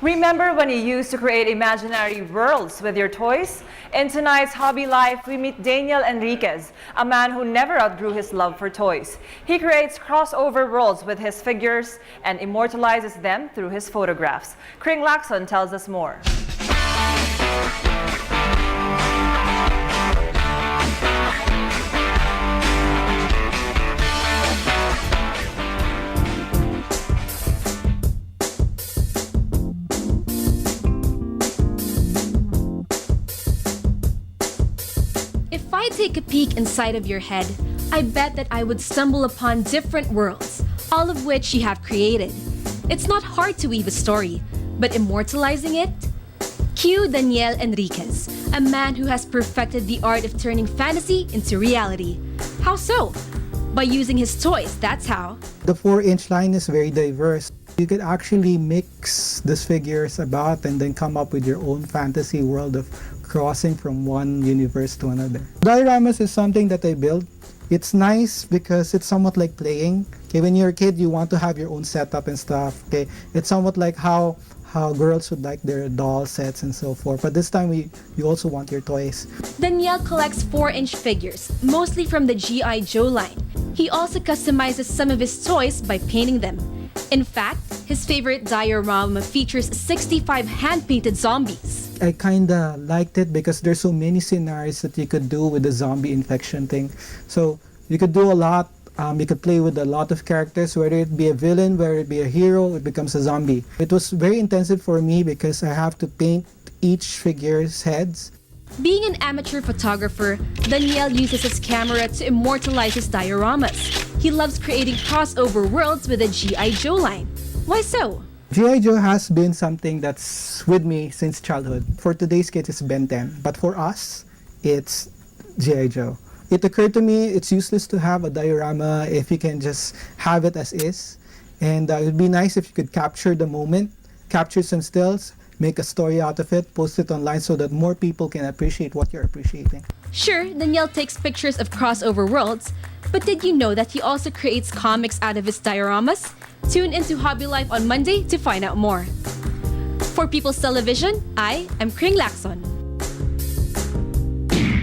Remember when you used to create imaginary worlds with your toys? In tonight's Hobby Life, we meet Daniel Enriquez, a man who never outgrew his love for toys. He creates crossover worlds with his figures and immortalizes them through his photographs. Kring Lacson tells us more. If I take a peek inside of your head, I bet that I would stumble upon different worlds, all of which you have created. It's not hard to weave a story, but immortalizing it? Cue Daniel Enriquez, a man who has perfected the art of turning fantasy into reality. How so? By using his toys, that's how. The 4-inch line is very diverse. You could actually mix these figures about and then come up with your own fantasy world of crossing from one universe to another. Dioramas is something that I built. It's nice because it's somewhat like playing. Okay, when you're a kid, you want to have your own setup and stuff. Okay, it's somewhat like how girls would like their doll sets and so forth. But this time, you also want your toys. Daniel collects 4-inch figures, mostly from the G.I. Joe line. He also customizes some of his toys by painting them. In fact, his favorite diorama features 65 hand-painted zombies. I kinda liked it because there's so many scenarios that you could do with the zombie infection thing. So you could do a lot. You could play with a lot of characters, whether it be a villain, whether it be a hero, it becomes a zombie. It was very intensive for me because I have to paint each figure's heads. Being an amateur photographer, Daniel uses his camera to immortalize his dioramas. He loves creating crossover worlds with the G.I. Joe line. Why so? G.I. Joe has been something that's with me since childhood. For today's kids, it's Ben 10. But for us, it's G.I. Joe. It occurred to me it's useless to have a diorama if you can just have it as is. And it would be nice if you could capture the moment, capture some stills, make a story out of it, post it online so that more people can appreciate what you're appreciating. Sure, Daniel takes pictures of crossover worlds, but did you know that he also creates comics out of his dioramas? Tune into Hobby Life on Monday to find out more. For People's Television, I am Kring Lacson.